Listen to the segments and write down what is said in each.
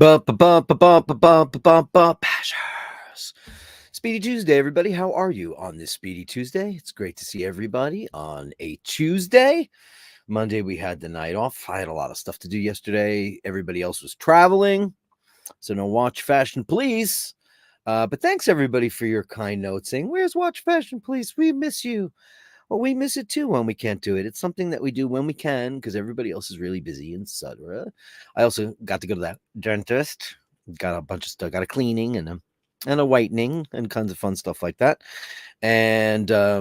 Bashers. Speedy Tuesday, everybody. How are you on this Speedy Tuesday? It's great to see everybody on a Tuesday. Monday, we had the night off. I had a lot of stuff to do yesterday. Everybody else was traveling, so no Watch Fashion Please. But thanks, everybody, for your kind notes saying, "Where's Watch Fashion Please? We miss you." Well, we miss it too when we can't do it. It's something that we do when we can because everybody else is really busy, etc. I also got to go to that dentist. Got a bunch of stuff. Got a cleaning and a whitening and kinds of fun stuff like that. And I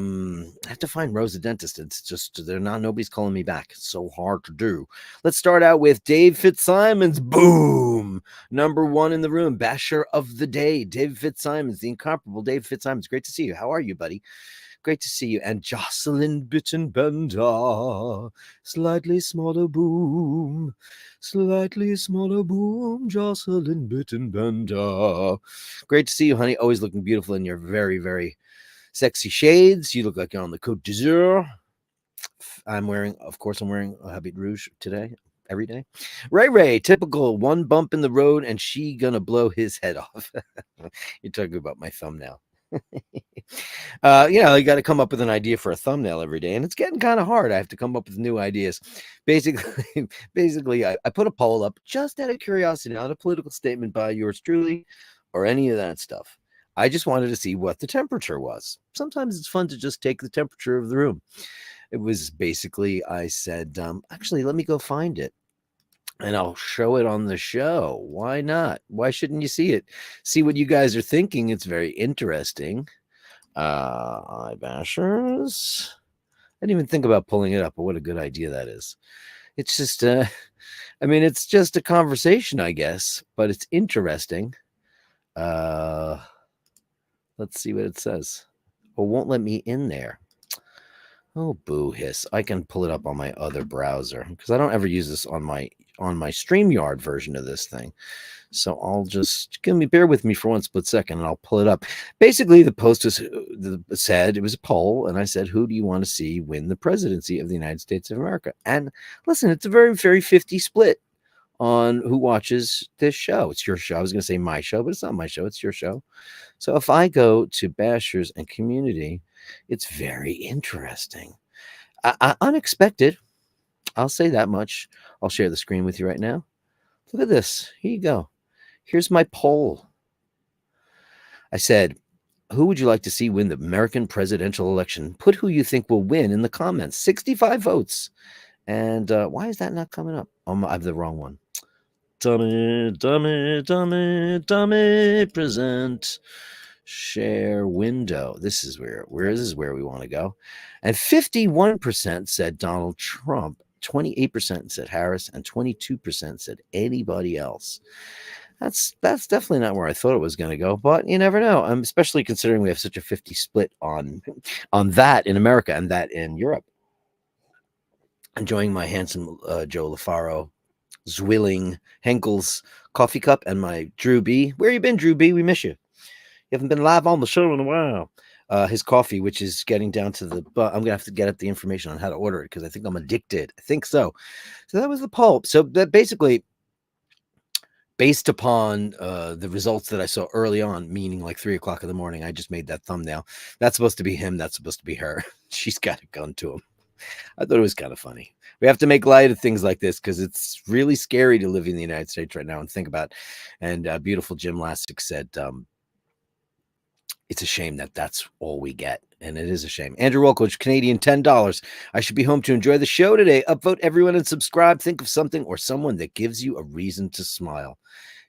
have to find Rose a dentist. It's just nobody's calling me back. It's so hard to do. Let's start out with Dave Fitzsimons. Boom, number one in the room, basher of the day, Dave Fitzsimons, the incomparable Dave Fitzsimons. Great to see you. How are you, buddy? Great to see you. And Jocelyn Bittenbender, slightly smaller boom, Jocelyn Bittenbender. Great to see you, honey. Always looking beautiful in your very, very sexy shades. You look like you're on the Côte d'Azur. I'm wearing a Habit Rouge today, every day. Ray, typical one bump in the road and she gonna blow his head off. You're talking about my thumbnail. You got to come up with an idea for a thumbnail every day, and it's getting kind of hard. I have to come up with new ideas. Basically, I put a poll up just out of curiosity, not a political statement by yours truly or any of that stuff. I just wanted to see what the temperature was. Sometimes it's fun to just take the temperature of the room. It was basically, I said, actually, let me go find it. And I'll show it on the show. Why not? Why shouldn't you see it? See what you guys are thinking. It's very interesting. Bashers. I didn't even think about pulling it up, but what a good idea that is. It's just, it's just a conversation, I guess, but it's interesting. Let's see what it says. Oh, won't let me in there. Oh, boo hiss. I can pull it up on my other browser because I don't ever use this on my StreamYard version of this thing. So I'll just bear with me for one split second and I'll pull it up. Basically, the post said it was a poll, and I said, who do you want to see win the presidency of the United States of America? And listen, it's a very, very 50 split on who watches this show. It's your show. I was going to say my show, but it's not my show. It's your show. So if I go to Bashers and Community, it's very interesting. Unexpected. I'll say that much. I'll share the screen with you right now. Look at this. Here you go. Here's my poll. I said, who would you like to see win the American presidential election? Put who you think will win in the comments. 65 votes. And why is that not coming up? I have the wrong one. Dummy, present. Share window. This is where we want to go. And 51% said Donald Trump, 28% said Harris, and 22% said anybody else. That's definitely not where I thought it was going to go, but you never know. Especially considering we have such a 50 split on that in America and that in Europe. Enjoying my handsome Joe LaFaro Zwilling Henkel's coffee cup and my Drew B. Where you been, Drew B? We miss you. You haven't been live on the show in a while. His coffee, which is getting down to I'm going to have to get at the information on how to order it because I think I'm addicted. I think so. So that was the poll. So that basically, based upon the results that I saw early on, meaning like 3 o'clock in the morning, I just made that thumbnail. That's supposed to be him. That's supposed to be her. She's got a gun to him. I thought it was kind of funny. We have to make light of things like this because it's really scary to live in the United States right now and think about. And beautiful Jim Lastic said, it's a shame that that's all we get. And it is a shame. Andrew Wolkowicz, Canadian, $10. I should be home to enjoy the show today. Upvote everyone and subscribe. Think of something or someone that gives you a reason to smile.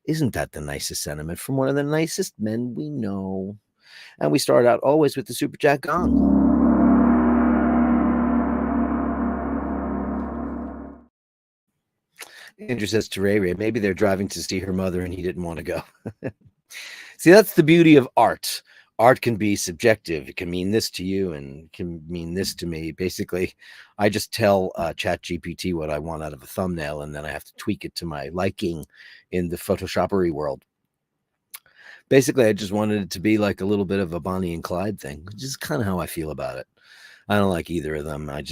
Isn't that the nicest sentiment from one of the nicest men we know? And we start out always with the Super Chat gong. Andrew says to Ray, maybe they're driving to see her mother and he didn't want to go. See, that's the beauty of art. Art can be subjective. It can mean this to you and it can mean this to me. Basically, I just tell ChatGPT what I want out of a thumbnail, and then I have to tweak it to my liking in the Photoshoppery world. Basically, I just wanted it to be like a little bit of a Bonnie and Clyde thing, which is kind of how I feel about it. I don't like either of them. I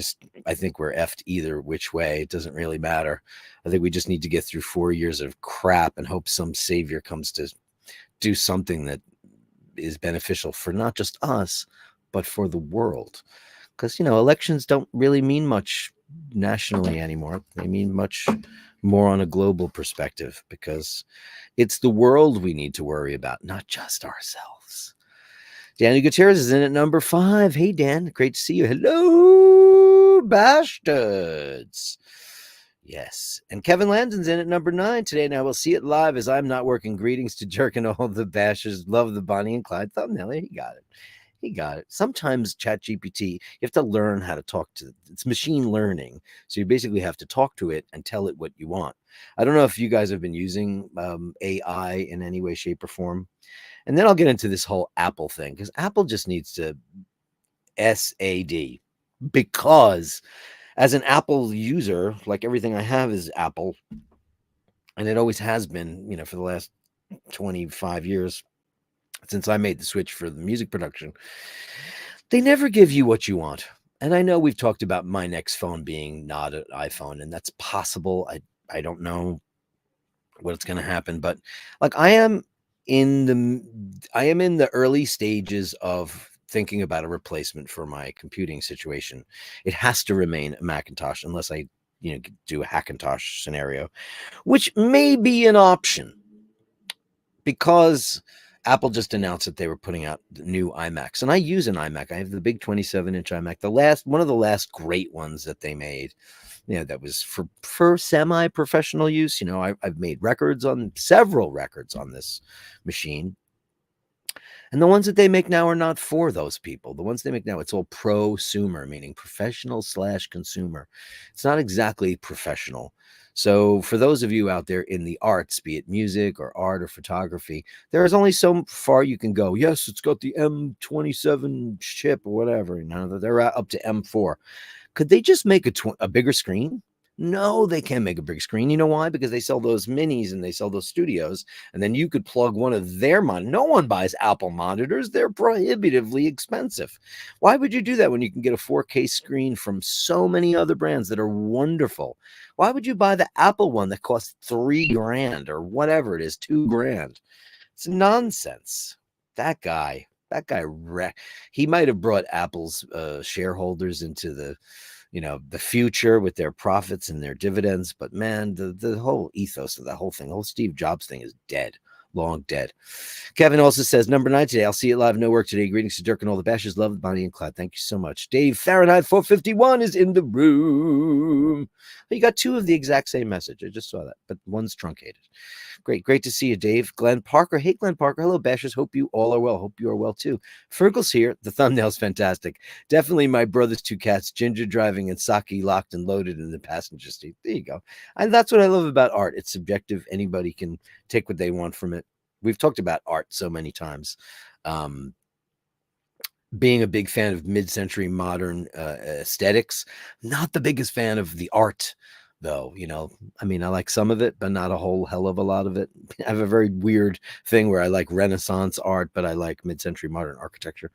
think we're effed either which way. It doesn't really matter. I think we just need to get through 4 years of crap and hope some savior comes to do something that is beneficial for not just us, but for the world. Because, elections don't really mean much nationally anymore. They mean much more on a global perspective, because it's the world we need to worry about, not just ourselves. Danny Gutierrez is in at number 5. Hey, Dan, great to see you. Hello, Bastards. Yes. And Kevin Landon's in at number 9 today, and I will see it live as I'm not working. Greetings to Dirk and all the Bashers. Love the Bonnie and Clyde thumbnail. He got it. He got it. Sometimes ChatGPT, you have to learn how to talk to it. It's machine learning. So you basically have to talk to it and tell it what you want. I don't know if you guys have been using AI in any way, shape, or form. And then I'll get into this whole Apple thing, because Apple just needs to SAD. Because as an Apple user, like everything I have is Apple, and it always has been, for the last 25 years, since I made the switch for the music production, they never give you what you want. And I know we've talked about my next phone being not an iPhone, and that's possible. I don't know what's going to happen, but like I am in the early stages of thinking about a replacement for my computing situation. It has to remain a Macintosh unless I, do a Hackintosh scenario, which may be an option, because Apple just announced that they were putting out the new iMacs, and I use an iMac. I have the big 27-inch iMac, one of the last great ones that they made. That was for semi-professional use. I've made several records on this machine. And the ones that they make now are not for those people. The ones they make now, it's all prosumer, meaning professional/consumer. It's not exactly professional. So for those of you out there in the arts, be it music or art or photography, there is only so far you can go. Yes, it's got the M27 chip or whatever. They're up to M4. Could they just make a bigger screen? No, they can't make a big screen. You know why? Because they sell those minis and they sell those studios, and then you could plug one of their monitors. No one buys Apple monitors. They're prohibitively expensive. Why would you do that when you can get a 4K screen from so many other brands that are wonderful? Why would you buy the Apple one that costs $3,000 or whatever it is, $2,000? It's nonsense. That guy, he might have brought Apple's shareholders into the future with their profits and their dividends. But man, the whole ethos of that whole thing, the whole Steve Jobs thing is dead, long dead. Kevin also says, number 9 today. I'll see it live. No work today. Greetings to Dirk and all the Bashers. Love, Bonnie and Clyde. Thank you so much. Dave Fahrenheit 451 is in the room. You got 2 of the exact same message. I just saw that, but one's truncated. Great to see you, Dave. Glenn Parker. Hey, Glenn Parker. Hello, Bashers. Hope you all are well. Hope you are well, too. Fergal's here. The thumbnail's fantastic. Definitely my brother's 2 cats, Ginger driving and Saki locked and loaded in the passenger seat. There you go. And that's what I love about art. It's subjective. Anybody can take what they want from it. We've talked about art so many times. Being a big fan of mid-century modern aesthetics, not the biggest fan of the art, though. I like some of it, but not a whole hell of a lot of it. I have a very weird thing where I like Renaissance art, but I like mid-century modern architecture.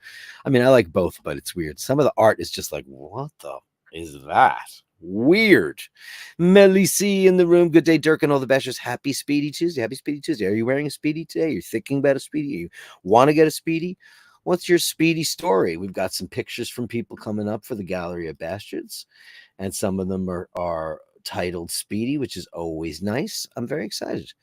I like both, but it's weird. Some of the art is just like, what the is that? Weird. Melly C in the room. Good day, Dirk and all the Bashers. Happy Speedy Tuesday. Happy Speedy Tuesday. Are you wearing a Speedy today? You're thinking about a Speedy? You want to get a Speedy? What's your Speedy story? We've got some pictures from people coming up for the Gallery of Bastards, and some of them are titled Speedy, which is always nice. I'm very excited.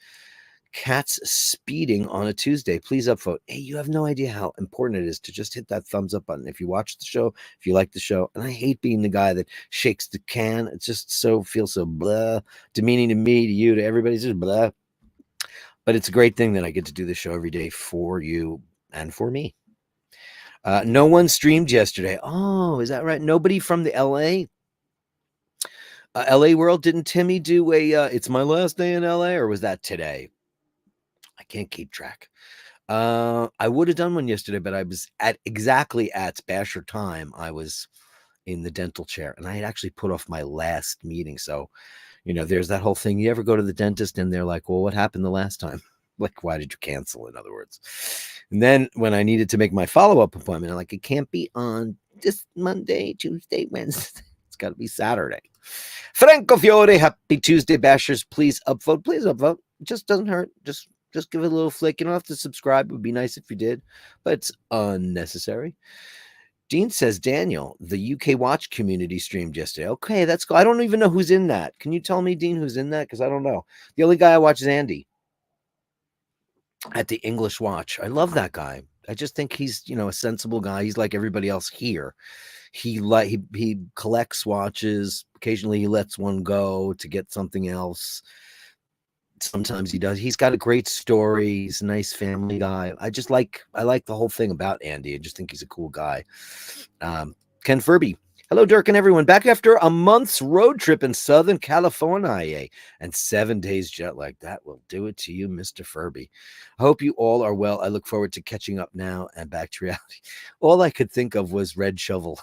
Cats speeding on a Tuesday. Please upvote. Hey, you have no idea how important it is to just hit that thumbs up button if you watch the show, if you like the show. And I hate being the guy that shakes the can. It just feels so blah, demeaning to me, to you, to everybody. It's just blah. But it's a great thing that I get to do the show every day for you and for me. No one streamed yesterday. Oh, is that right? Nobody from the LA world. Didn't Timmy do a it's my last day in LA, or was that today? I can't keep track. I would have done one yesterday, but I was exactly at Basher time. I was in the dental chair, and I had actually put off my last meeting. So, there's that whole thing. You ever go to the dentist and they're like, well, what happened the last time? Like, why did you cancel, in other words? And then when I needed to make my follow-up appointment, I'm like, it can't be on just Monday, Tuesday, Wednesday. It's got to be Saturday. Franco Fiore, happy Tuesday, Bashers. Please upvote. Please upvote. It just doesn't hurt. Just give it a little flick. You don't have to subscribe. It would be nice if you did, but it's unnecessary. Dean says, Daniel, the UK Watch community streamed yesterday. Okay, that's cool. I don't even know who's in that. Can you tell me, Dean, who's in that? Because I don't know. The only guy I watch is Andy at the English Watch. I love that guy. I just think he's, a sensible guy. He's like everybody else here. He collects watches. Occasionally he lets one go to get something else. Sometimes he does. He's got a great story. He's a nice family guy. I like the whole thing about Andy. I just think he's a cool guy. Ken Furby. Hello, Dirk and everyone. Back after a month's road trip in Southern California and 7 days jet lag. That will do it to you, Mr. Furby. I hope you all are well. I look forward to catching up now and back to reality. All I could think of was Red Shovel.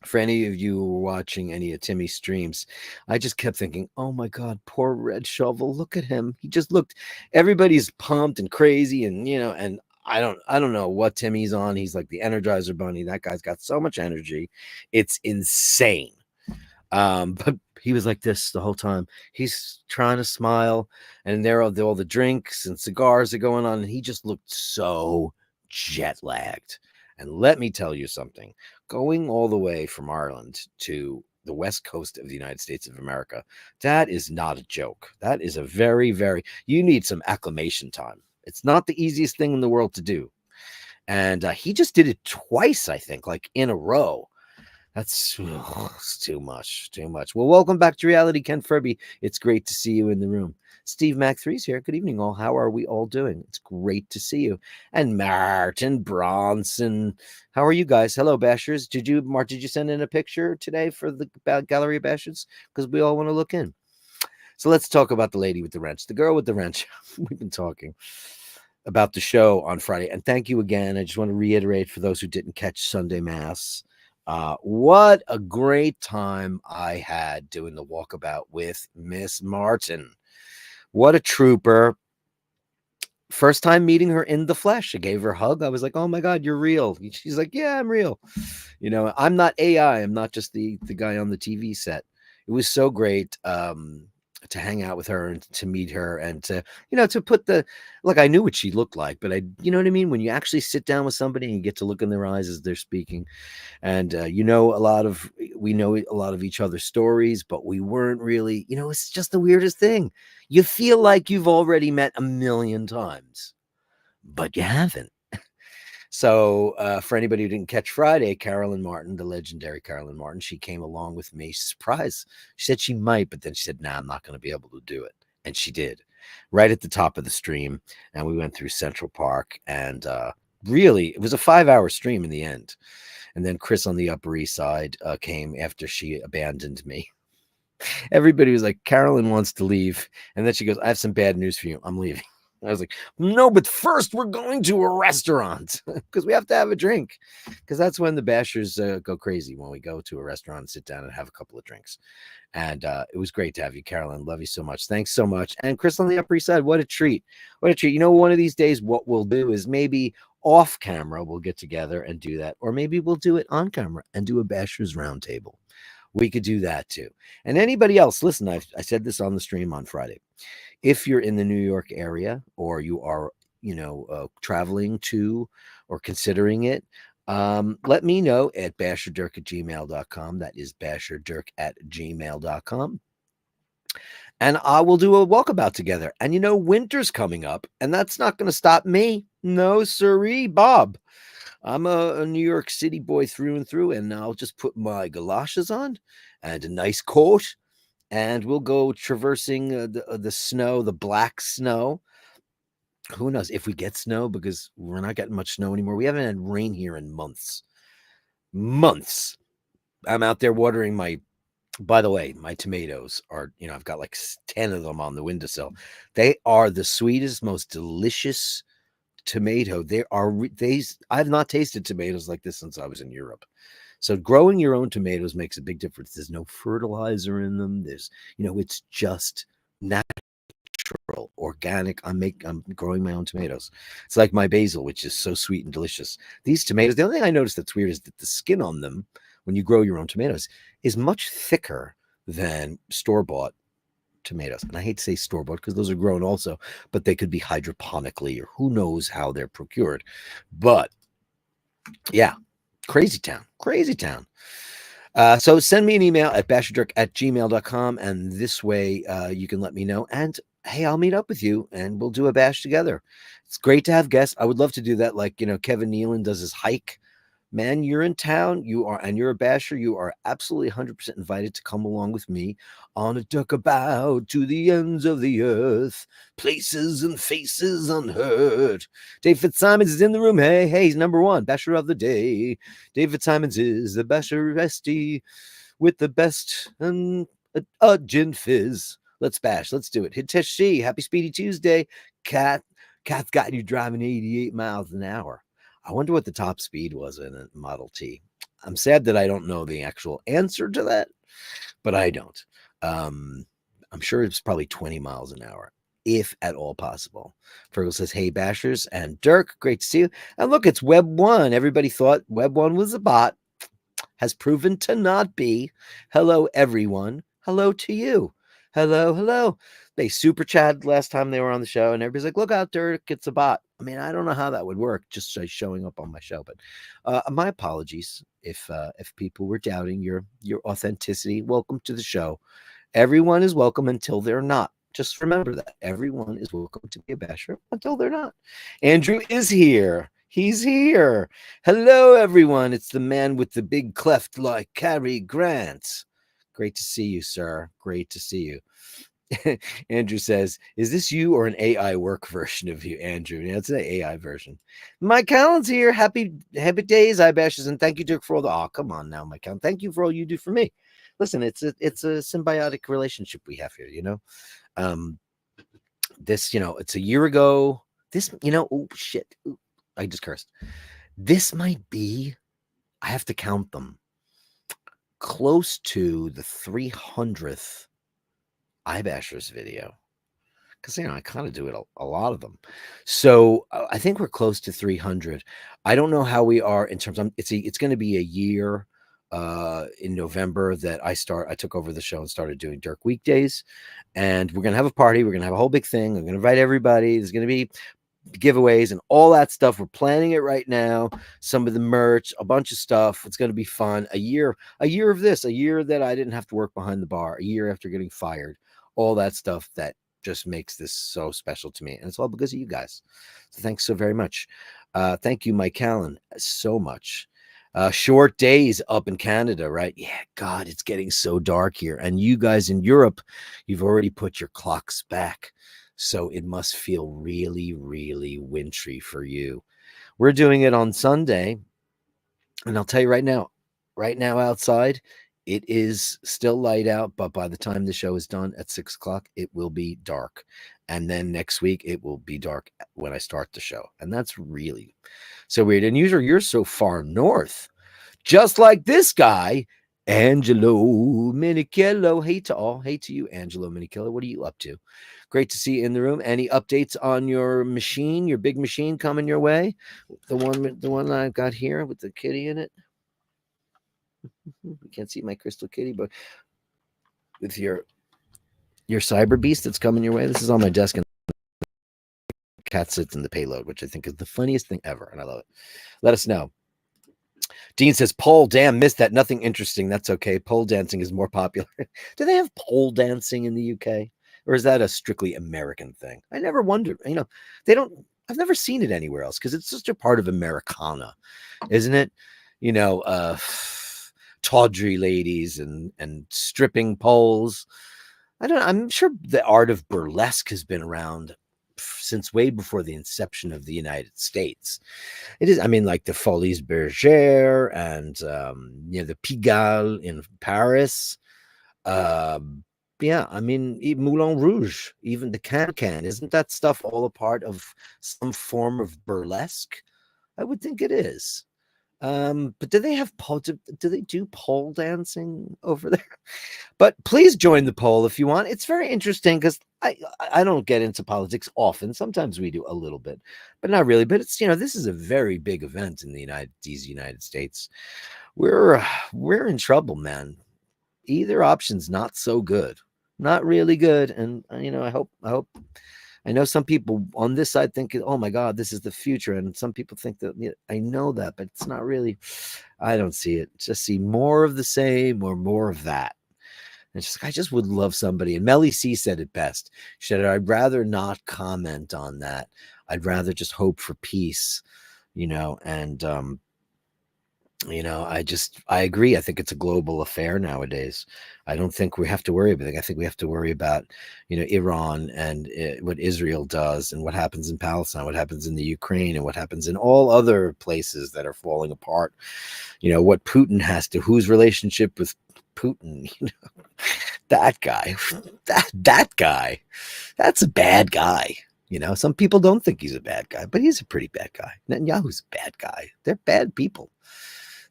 For any of you who were watching any of Timmy's streams, I just kept thinking, oh my God, poor Red Shovel. Look at him. He just looked, everybody's pumped and crazy. And, and I don't know what Timmy's on. He's like the Energizer Bunny. That guy's got so much energy. It's insane. But he was like this the whole time. He's trying to smile, and there are all the drinks and cigars are going on. And he just looked so jet lagged. And let me tell you something, going all the way from Ireland to the West Coast of the United States of America, that is not a joke. That is a very, you need some acclimation time. It's not the easiest thing in the world to do. And he just did it twice, I think, like in a row. That's it's too much. Well, welcome back to reality, Ken Furby. It's great to see you in the room. Steve Mac 3's here. Good evening, all. How are we all doing? It's great to see you. And Martin Bronson. How are you guys? Hello, Bashers. Did you send in a picture today for the Gallery of Bashtards? Because we all want to look in. So let's talk about the lady with the wrench, the girl with the wrench. We've been talking about the show on Friday. And thank you again. I just want to reiterate for those who didn't catch Sunday Mass. What a great time I had doing the walkabout with Miss Martin. What a trooper. First time meeting her in the flesh. I gave her a hug. I was like, oh my God, you're real. She's like, yeah, I'm real. I'm not AI. I'm not just the guy on the TV set. It was so great to hang out with her and to meet her and to put I knew what she looked like, but you know what I mean? When you actually sit down with somebody and you get to look in their eyes as they're speaking, and we know a lot of each other's stories, but we weren't really, it's just the weirdest thing. You feel like you've already met a million times, but you haven't. So for anybody who didn't catch Friday, Carolyn Martin, the legendary Carolyn Martin, she came along with me. Surprise. She said she might, but then she said, nah, I'm not going to be able to do it. And she did right at the top of the stream. And we went through Central Park, and really, it was a 5-hour stream in the end. And then Chris on the Upper East Side came after she abandoned me. Everybody was like, Carolyn wants to leave. And then she goes, I have some bad news for you. I'm leaving. I was like, no, but first we're going to a restaurant because we have to have a drink, because that's when the Bashers go crazy, when we go to a restaurant and sit down and have a couple of drinks. And it was great to have you, Carolyn. Love you so much. Thanks so much. And Chris on the Upper East Side, what a treat. What a treat. One of these days, what we'll do is maybe off camera, we'll get together and do that. Or maybe we'll do it on camera and do a Bashers roundtable. We could do that too. And anybody else, listen, I said this on the stream on Friday. If you're in the New York area, or you are, traveling to or considering it, let me know at basherdirk@gmail.com. That is basherdirk@gmail.com. And I will do a walkabout together. And winter's coming up, and that's not going to stop me. No, sirree, Bob. I'm a New York City boy through and through, and I'll just put my galoshes on and a nice coat, and we'll go traversing the snow, the black snow. Who knows if we get snow, because we're not getting much snow anymore. We haven't had rain here in months. I'm out there watering by the way, my tomatoes are, I've got like 10 of them on the windowsill. They are the sweetest, most delicious tomato. I have not tasted tomatoes like this since I was in Europe. So growing your own tomatoes makes a big difference. There's no fertilizer in them. There's, it's just natural. natural, organic. I'm growing my own tomatoes. It's like my basil, which is so sweet and delicious. These tomatoes, the only thing I noticed that's weird is that the skin on them, when you grow your own tomatoes, is much thicker than store-bought tomatoes. And I hate to say store-bought because those are grown also, but they could be hydroponically or who knows how they're procured. But yeah, crazy town, crazy town. So send me an email at basherdirk@gmail.com, and this way you can let me know. And hey, I'll meet up with you and we'll do a bash together. It's great to have guests. I would love to do that. Like, Kevin Nealon does his hike. Man, you're in town, and you're a basher, you are absolutely 100% invited to come along with me on a duck about to the ends of the earth, places and faces unheard. Dave Fitzsimons is in the room. Hey, he's number one, basher of the day. Dave Fitzsimons is the basher bestie with the best and a gin fizz. Let's bash. Let's do it. Hitesh, happy Speedy Tuesday. Kat's got you driving 88 miles an hour. I wonder what the top speed was in a Model T. I'm sad that I don't know the actual answer to that, but I don't. I'm sure it's probably 20 miles an hour, if at all possible. Fergal says, hey, Bashers and Dirk, great to see you. And look, it's Web1. Everybody thought Web1 was a bot. Has proven to not be. Hello, everyone. Hello to you. Hello, hello. They super chatted last time they were on the show, and everybody's like, look out, Dirk, it's a bot. I mean, I don't know how that would work, just showing up on my show. But my apologies if people were doubting your authenticity. Welcome to the show. Everyone is welcome until they're not. Just remember that. Everyone is welcome to be a basher until they're not. Andrew is here. He's here. Hello, everyone. It's the man with the big cleft like Cary Grant. Great to see you, sir. Great to see you. Andrew says, is this you or an AI work version of you, Andrew? Yeah, it's an AI version. Mike Allen's here. Happy days, iBashes, and thank you, Dirk, for all the... Oh, come on now, Mike Allen. Thank you for all you do for me. Listen, it's a symbiotic relationship we have here, This, it's a year ago. This, oh, shit. Ooh, I just cursed. This might be, I have to count them, close to the 300th iBashers video, because I kind of do it a lot of them. So I think we're close to 300. I don't know how we are in terms of it's going to be a year in November that I took over the show and started doing Dirk Weekdays, and we're gonna have a party. We're gonna have a whole big thing. I'm gonna invite everybody. There's gonna be giveaways and all that stuff. We're planning it right now. Some of the merch, a bunch of stuff. It's going to be fun. A year of this, a year that I didn't have to work behind the bar, a year after getting fired, all that stuff that just makes this so special to me. And it's all because of you guys. So thanks so very much. Thank you, Mike Allen, so much. Short days up in Canada, right? Yeah, God, it's getting so dark here. And you guys in Europe, you've already put your clocks back. So it must feel really, really wintry for you. We're doing it on Sunday. And I'll tell you right now outside, it is still light out. But by the time the show is done at 6 o'clock, it will be dark. And then next week, it will be dark when I start the show. And that's really so weird. And usually you're so far north, just like this guy, Angelo Minichello. Hey to all. Hey to you, Angelo Minichello. What are you up to? Great to see you in the room. Any updates on your machine, your big machine coming your way? The one I've got here with the kitty in it. You can't see my crystal kitty, but with your cyber beast that's coming your way. This is on my desk, and cat sits in the payload, which I think is the funniest thing ever, and I love it. Let us know. Dean says, pole, damn, missed that. Nothing interesting. That's okay. Pole dancing is more popular. Do they have pole dancing in the UK? Or is that a strictly American thing? I never wondered. They don't, I've never seen it anywhere else because it's just a part of Americana, isn't it? Tawdry ladies and stripping poles. I'm sure the art of burlesque has been around since way before the inception of the United States. It is, like the Folies Bergère and, the Pigalle in Paris. Moulin Rouge, even the can, isn't that stuff all a part of some form of burlesque? I would think it is. But do they have do they do pole dancing over there? But please join the poll if you want. It's very interesting because I don't get into politics often. Sometimes we do a little bit, but not really. But it's this is a very big event in the United States. We're in trouble, man. Either option's not so good, not really good. And I know some people on this side think, oh my God, this is the future. And some people think that I know that, but it's not really. I don't see it. Just see more of the same or more of that. And it's just, I just would love somebody. And Melly C said it best. She said, I'd rather not comment on that. I'd rather just hope for peace, and I agree. I think it's a global affair nowadays. I don't think we have to worry about it. I think we have to worry about, Iran and what Israel does and what happens in Palestine, what happens in the Ukraine and what happens in all other places that are falling apart. What Putin has to, whose relationship with Putin, that guy, that guy, that's a bad guy. Some people don't think he's a bad guy, but he's a pretty bad guy. Netanyahu's a bad guy. They're bad people.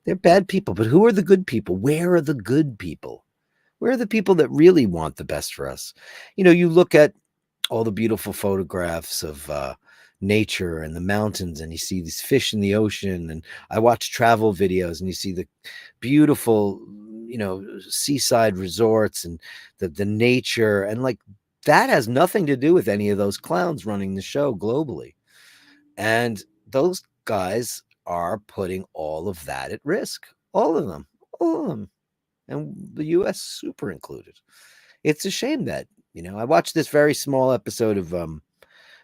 They're bad people, but who are the good people? Where are the good people? Where are the people that really want the best for us? You look at all the beautiful photographs of nature and the mountains, and you see these fish in the ocean. And I watch travel videos, and you see the beautiful, seaside resorts and the nature, and like that has nothing to do with any of those clowns running the show globally. And those guys are putting all of that at risk. All of them. All of them. And the US super included. It's a shame that, I watched this very small episode of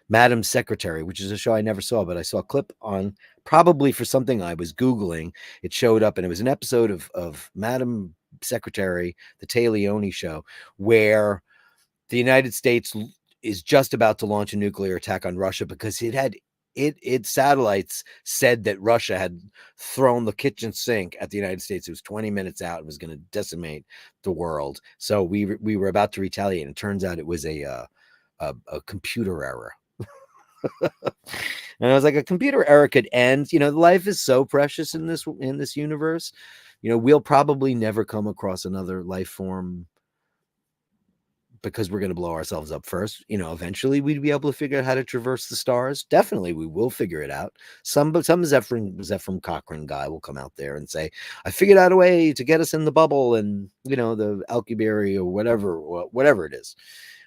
Madam Secretary, which is a show I never saw, but I saw a clip on probably for something I was Googling. It showed up, and it was an episode of Madam Secretary, the Tay Leone show, where the United States is just about to launch a nuclear attack on Russia because its satellites said that Russia had thrown the kitchen sink at the United States. It was 20 minutes out and was going to decimate the world. So we were about to retaliate. And it turns out it was a computer error. And I was like, a computer error could end. Life is so precious in this universe. We'll probably never come across another life form because we're going to blow ourselves up first. Eventually we'd be able to figure out how to traverse the stars. Definitely we will figure it out. Some Zephram Cochrane guy will come out there and say, I figured out a way to get us in the bubble and, the Alkeberry or whatever it is.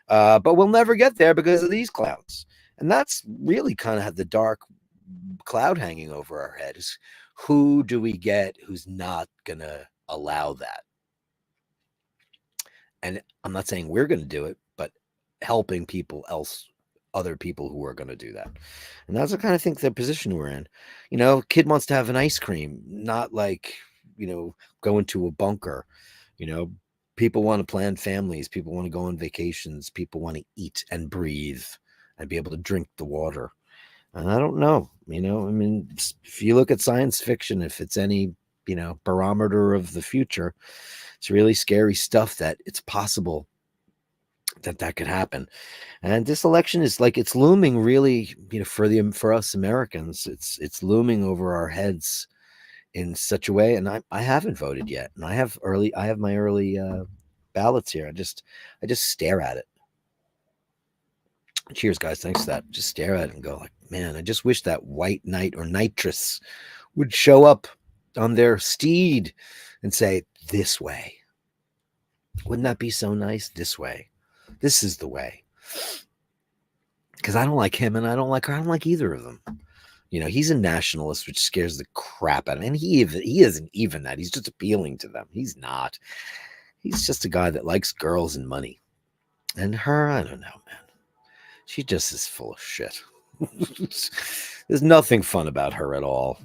But we'll never get there because of these clouds. And that's really kind of had the dark cloud hanging over our heads. Who do we get who's not going to allow that? And I'm not saying we're going to do it, but helping other people who are going to do that. And that's the kind of thing, the position we're in. Kid wants to have an ice cream, not like, go into a bunker. People want to plan families. People want to go on vacations. People want to eat and breathe and be able to drink the water. And I don't know, if you look at science fiction, if it's any, barometer of the future, it's really scary stuff that it's possible that could happen. And this election is like, it's looming really, for us Americans, it's looming over our heads in such a way. And I haven't voted yet. And I have my early ballots here. I just stare at it. Cheers, guys. Thanks for that. Just stare at it and go like, man, I just wish that white knight or nitrous would show up on their steed and say, this way. Wouldn't that be so nice? This way. This is the way. Because I don't like him and I don't like her. I don't like either of them. He's a nationalist, which scares the crap out of him. And he isn't even that. He's just appealing to them. He's not. He's just a guy that likes girls and money. And her, I don't know, man. She just is full of shit. There's nothing fun about her at all.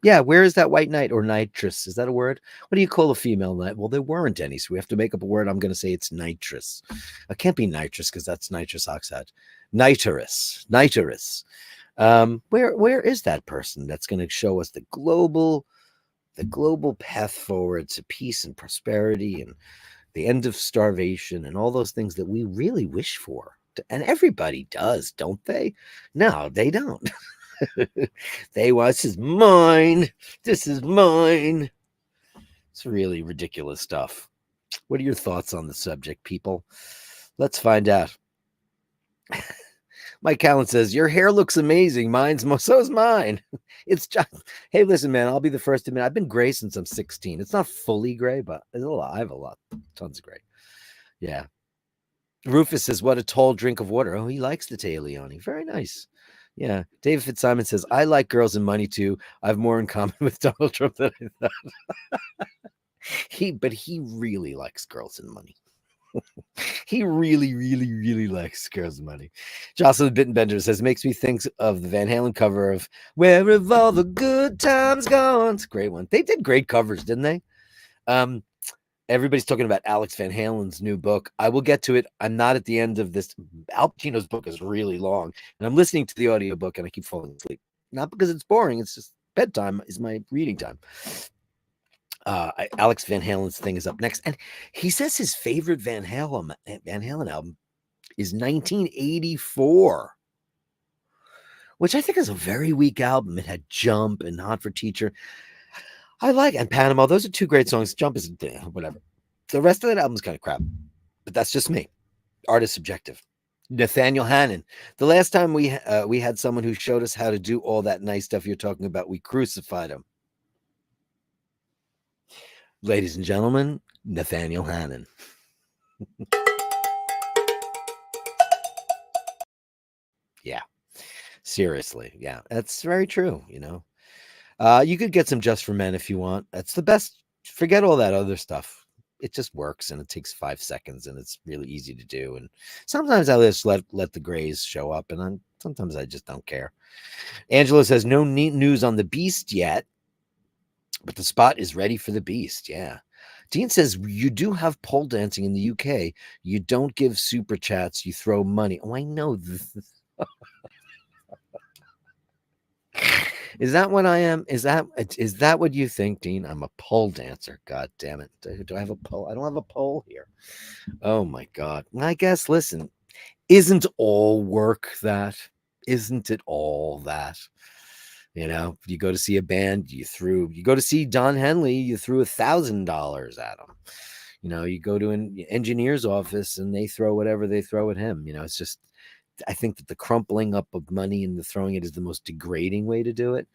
Yeah, where is that white knight or nitrous? Is that a word? What do you call a female knight? Well, there weren't any, so we have to make up a word. I'm going to say it's nitrous. It can't be nitrous because that's nitrous oxide. Nitrous. Where is that person that's going to show us the global path forward to peace and prosperity and the end of starvation and all those things that we really wish for? And everybody does, don't they? No, they don't. This is mine. This is mine. It's really ridiculous stuff. What are your thoughts on the subject, people? Let's find out. Mike Callan says, your hair looks amazing. So is mine. It's just, hey, listen, man, I'll be the first to admit I've been gray since I'm 16. It's not fully gray, but I have a lot, tons of gray. Yeah. Rufus says, what a tall drink of water. Oh, he likes the Teo Leone. Very nice. Yeah. David Fitzsimon says, I like girls and money too. I have more in common with Donald Trump than I thought. But he really likes girls and money. He really, really, really likes girls and money. Jocelyn Bittenbender says, makes me think of the Van Halen cover of Where Have All the Good Times Gone? It's a great one. They did great covers, didn't they? Everybody's talking about Alex Van Halen's new book. I will get to it. I'm not at the end of this. Al Pacino's book is really long, and I'm listening to the audiobook, and I keep falling asleep. Not because it's boring. It's just bedtime is my reading time. Alex Van Halen's thing is up next, and he says his favorite Van Halen album is 1984, which I think is a very weak album. It had Jump and Hot for Teacher. I like, and Panama. Those are two great songs. Jump is whatever. The rest of that album is kind of crap, but that's just me. Art is subjective. Nathaniel Hannon. The last time we had someone who showed us how to do all that nice stuff you're talking about, we crucified him. Ladies and gentlemen, Nathaniel Hannon. Yeah, seriously. Yeah, that's very true. You know, you could get some Just for Men if you want. That's the best. Forget all that other stuff. It just works, and it takes 5 seconds, and it's really easy to do. And sometimes I just let the grays show up, and sometimes I just don't care. Angela says, no neat news on the Beast yet, but the spot is ready for the Beast. Yeah. Dean says, you do have pole dancing in the UK. You don't give super chats. You throw money. Oh, I know. Is that what I am? Is that what you think, Dean? I'm a pole dancer. God damn it. Do I have a pole? I don't have a pole here. Oh, my God. I guess, listen, isn't all work that? Isn't it all that? You know, you go to see a band, you go to see Don Henley, you threw $1,000 at him. You know, you go to an engineer's office and they throw whatever they throw at him. You know, it's just, I think that the crumpling up of money and the throwing it is the most degrading way to do it.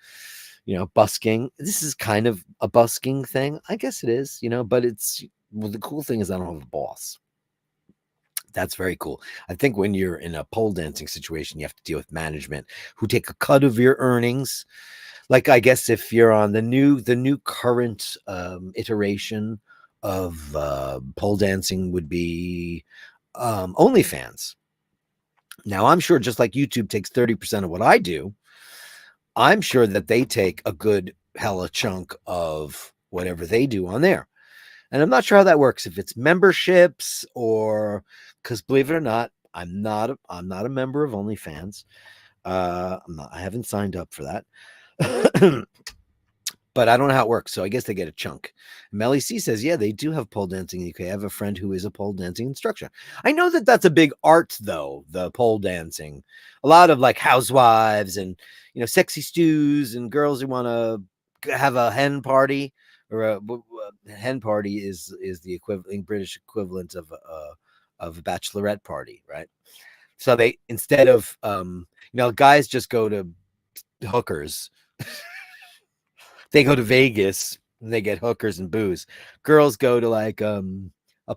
You know, busking. This is kind of a busking thing. I guess it is, you know, but the cool thing is I don't have a boss. That's very cool. I think when you're in a pole dancing situation, you have to deal with management who take a cut of your earnings. Like, I guess if you're on the new current iteration of pole dancing would be OnlyFans. Now, I'm sure just like YouTube takes 30% of what I do, I'm sure that they take a good hella chunk of whatever they do on there. And I'm not sure how that works. If it's memberships or, because believe it or not, I'm not a member of OnlyFans. I haven't signed up for that. But I don't know how it works. So I guess they get a chunk. Melly C says, yeah, they do have pole dancing in the UK. I have a friend who is a pole dancing instructor. I know that that's a big art, though, the pole dancing. A lot of like housewives and, you know, sexy stews and girls who want to have a hen party. Or a hen party is the equivalent, British equivalent of a bachelorette party, right? So they, instead of guys just go to hookers. They go to Vegas and they get hookers and booze. Girls go to like a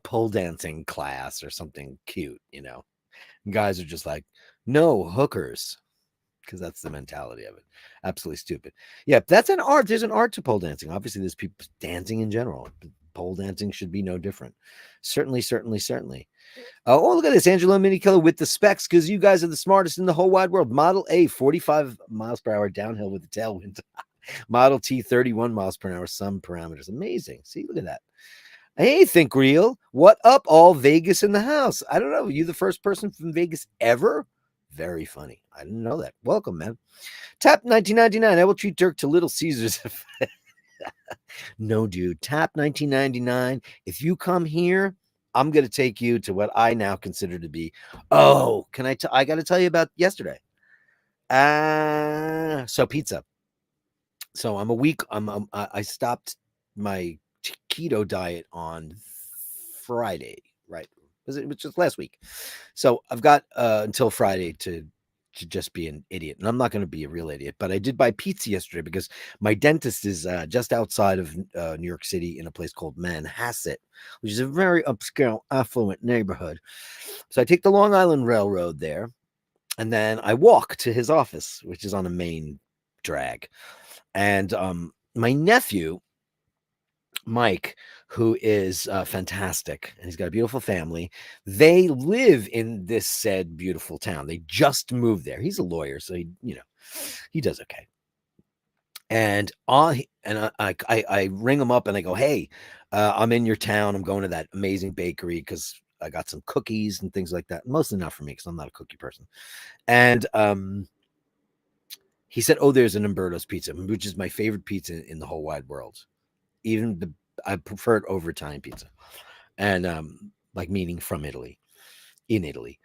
pole dancing class or something cute, you know. And guys are just like, no hookers. Because that's the mentality of it. Absolutely stupid. Yeah, that's an art. There's an art to pole dancing. Obviously, there's people dancing in general. Pole dancing should be no different. Certainly, certainly, certainly. Oh, look at this. Angelo Minikiller with the specs, because you guys are the smartest in the whole wide world. Model A, 45 miles per hour downhill with the tailwind. Model T, 31 miles per hour, some parameters. Amazing. See, look at that. Hey, Think Real. What up, all Vegas in the house? I don't know. Are you the first person from Vegas ever? Very funny. I didn't know that. Welcome, man. Tap 1999. I will treat Dirk to Little Caesars. No, dude. Tap 1999. If you come here, I'm going to take you to what I now consider to be. Oh, I got to tell you about yesterday. So pizza. So I'm a week. I stopped my keto diet on Friday, right? It was just last week. So I've got until Friday to just be an idiot, and I'm not going to be a real idiot. But I did buy pizza yesterday because my dentist is just outside of New York City in a place called Manhasset, which is a very upscale, affluent neighborhood. So I take the Long Island Railroad there, and then I walk to his office, which is on a main drag. And my nephew, Mike, who is fantastic, and he's got a beautiful family. They live in this said beautiful town. They just moved there. He's a lawyer, so he does okay. And I ring him up and I go, hey, I'm in your town. I'm going to that amazing bakery because I got some cookies and things like that. Mostly not for me because I'm not a cookie person. And he said, oh, there's an Umberto's pizza, which is my favorite pizza in the whole wide world. I prefer it over Italian pizza, and like meaning from Italy, in Italy,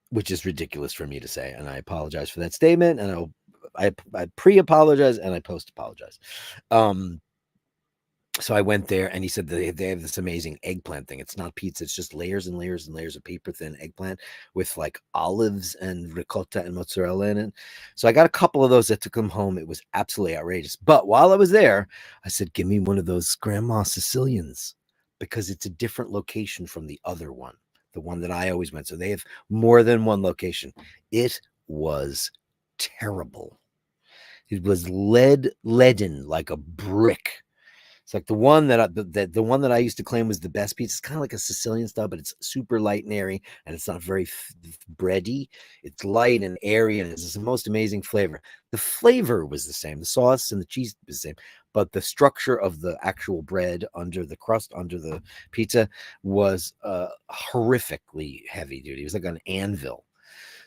which is ridiculous for me to say, and I apologize for that statement, and I pre-apologize and I post-apologize. So I went there and he said they have this amazing eggplant thing. It's not pizza. It's just layers and layers and layers of paper thin eggplant with like olives and ricotta and mozzarella in it. So I got a couple of those. I took them home. It was absolutely outrageous. But while I was there, I said, give me one of those Grandma Sicilians because it's a different location from the other one, the one that I always went. So they have more than one location. It was terrible. It was leaden like a brick. It's like the one that the one that I used to claim was the best pizza. It's kind of like a Sicilian style, but it's super light and airy, and it's not very bready. It's light and airy, and it's the most amazing flavor. The flavor was the same, the sauce and the cheese was the same, but the structure of the actual bread under the crust under the pizza was horrifically heavy duty. It was like an anvil.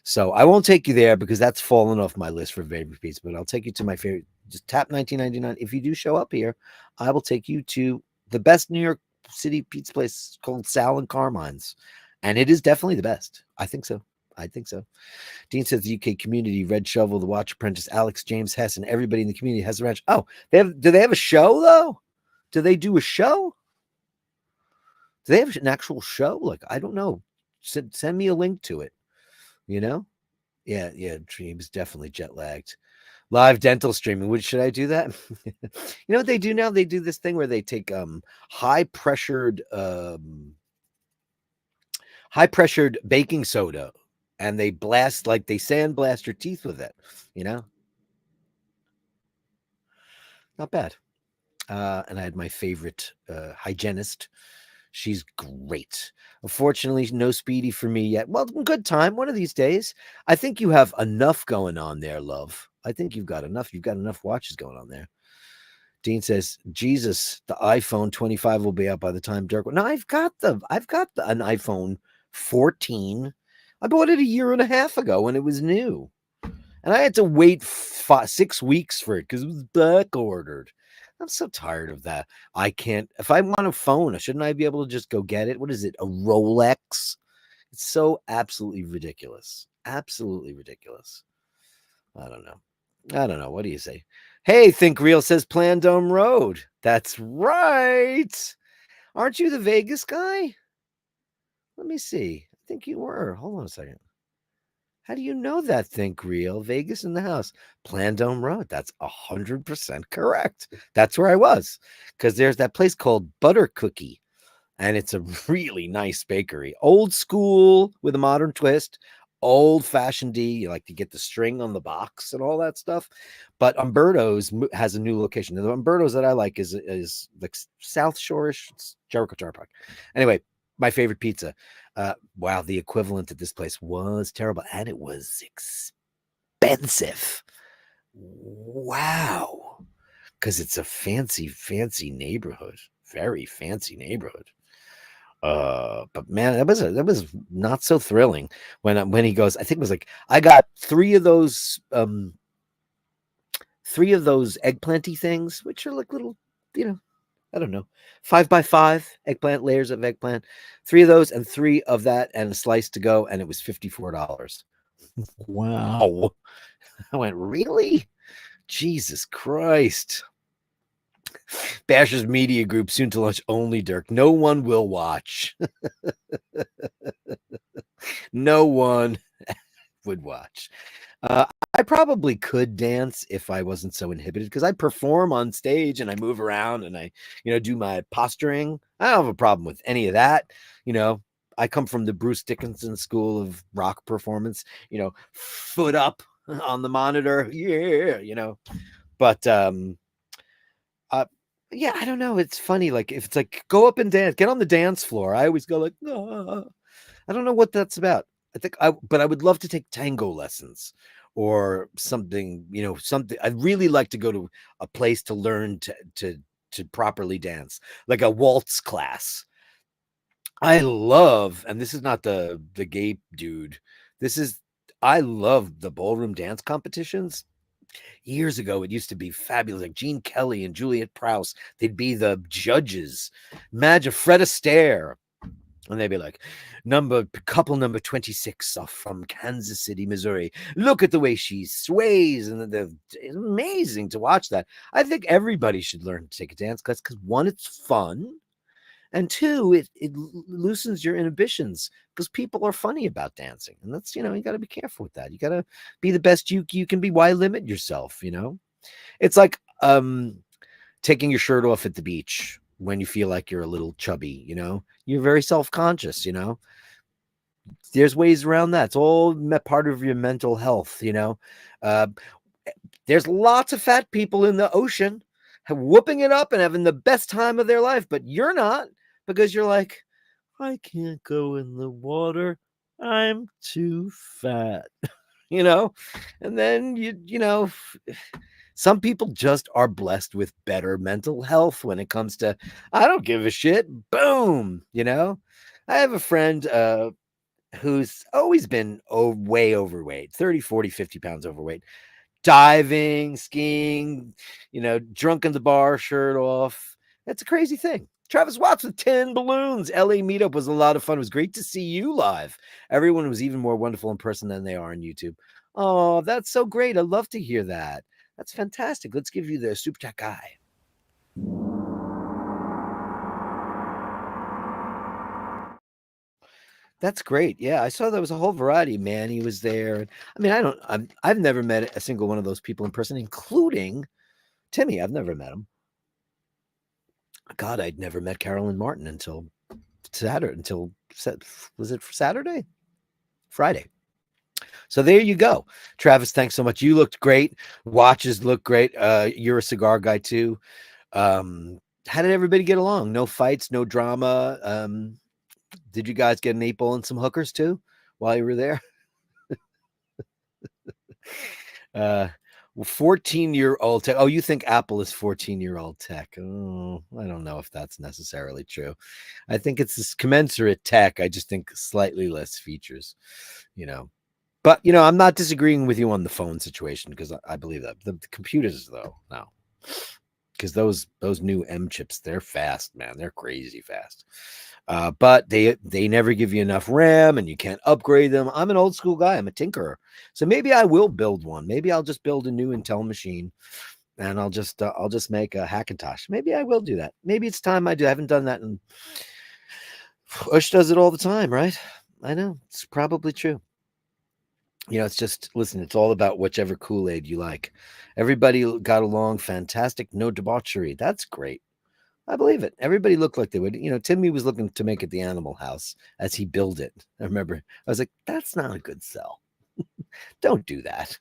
So I won't take you there because that's fallen off my list for favorite pizza, but I'll take you to my favorite. Just tap 1999. If you do show up here, I will take you to the best New York City pizza place called Sal and Carmine's. And it is definitely the best. I think so. I think so. Dean says the UK community, Red Shovel, the Watch Apprentice, Alex, James Hess, and everybody in the community has a ranch. Oh, do they have a show though? Do they do a show? Do they have an actual show? Like, I don't know. Send me a link to it. Yeah, Dream's definitely jet lagged. Live dental streaming. Should I do that? You know what they do now? They do this thing where they take high pressured baking soda and they blast, like they sandblast your teeth with it, Not bad. And I had my favorite hygienist. She's great. Unfortunately, no Speedy for me yet. Well, good time. One of these days. I think you have enough going on there, love. I think you've got enough. You've got enough watches going on there. Dean says, Jesus, the iPhone 25 will be out by the time Dirk. No, I've got an iPhone 14. I bought it a year and a half ago when it was new. And I had to wait 6 weeks for it because it was back ordered. I'm so tired of that. I can't. If I want a phone, shouldn't I be able to just go get it? What is it? A Rolex? It's so absolutely ridiculous. Absolutely ridiculous. I don't know. What do you say? Hey, Think Real says Plan Dome Road. That's right. Aren't you the Vegas guy? Let me see. I think you were. Hold on a second. How do you know that, Think Real? Vegas in the house. Plan Dome Road. That's 100% correct. That's where I was. Because there's that place called Butter Cookie. And it's a really nice bakery. Old school with a modern twist. Old fashioned D. You like to get the string on the box and all that stuff. But Umberto's has a new location. The Umberto's that I like is like South Shore-ish. It's Jericho Park. Anyway, my favorite pizza. Wow, the equivalent at this place was terrible, and it was expensive. Wow, because it's a fancy neighborhood, very fancy neighborhood. But man, that was not so thrilling when he goes. I think it was like I got three of those eggplanty things, which are like little, I don't know, 5x5 eggplant, layers of eggplant, 3 of those and 3 of that and a slice to go. And it was $54. Wow. I went, really? Jesus Christ. Basher's Media Group soon to launch only Dirk. No one will watch. No one would watch. I probably could dance if I wasn't so inhibited, because I perform on stage and I move around and I, do my posturing. I don't have a problem with any of that. I come from the Bruce Dickinson school of rock performance, foot up on the monitor. Yeah. But yeah, I don't know. It's funny. Like, if it's like, go up and dance, get on the dance floor. I always go like, "Ah." I don't know what that's about. But I would love to take tango lessons or something, something. I'd really like to go to a place to learn to properly dance, like a waltz class. I love, and this is not the gay dude. I love the ballroom dance competitions. Years ago, it used to be fabulous. Like Gene Kelly and Juliet Prowse, they'd be the judges. Imagine Fred Astaire. And they'd be like, couple number 26 off from Kansas City, Missouri. Look at the way she sways. And it's amazing to watch that. I think everybody should learn to take a dance class, because one, it's fun. And two, it loosens your inhibitions, because people are funny about dancing. And that's, you got to be careful with that. You got to be the best you can be. Why limit yourself? It's like taking your shirt off at the beach when you feel like you're a little chubby. You're very self-conscious. There's ways around that. It's all part of your mental health. There's lots of fat people in the ocean whooping it up and having the best time of their life, but you're not, because you're like, I can't go in the water, I'm too fat. And then some people just are blessed with better mental health when it comes to, I don't give a shit, boom. I have a friend who's always been way overweight, 30, 40, 50 pounds overweight, diving, skiing, drunk in the bar, shirt off. That's a crazy thing. Travis Watts with 10 balloons. LA meetup was a lot of fun. It was great to see you live. Everyone was even more wonderful in person than they are on YouTube. Oh, that's so great. I love to hear that. That's fantastic. Let's give you the super chat guy. That's great. Yeah, I saw there was a whole variety. Manny was there. I mean, I've never met a single one of those people in person, including Timmy. I've never met him. God, I'd never met Carolyn Martin until Saturday. Was it for Saturday? Friday. So there you go. Travis, thanks so much. You looked great. Watches look great. You're a cigar guy too. How did everybody get along? No fights, no drama. Did you guys get an 8-ball and some hookers too while you were there? 14-year-old tech. Oh, you think Apple is 14-year-old tech? Oh, I don't know if that's necessarily true. I think it's this commensurate tech. I just think slightly less features, But, I'm not disagreeing with you on the phone situation, because I believe that. The computers, though, no. Because those new M chips, they're fast, man. They're crazy fast. But they never give you enough RAM, and you can't upgrade them. I'm an old school guy. I'm a tinkerer. So maybe I will build one. Maybe I'll just build a new Intel machine, and I'll just make a Hackintosh. Maybe I will do that. Maybe it's time I do. I haven't done that. And Ush does it all the time, right? I know. It's probably true. It's just, listen, it's all about whichever Kool-Aid you like. Everybody got along fantastic. No debauchery. That's great. I believe it. Everybody looked like they would. Timmy was looking to make it the Animal House as he built it. I remember I was like, that's not a good sell. Don't do that.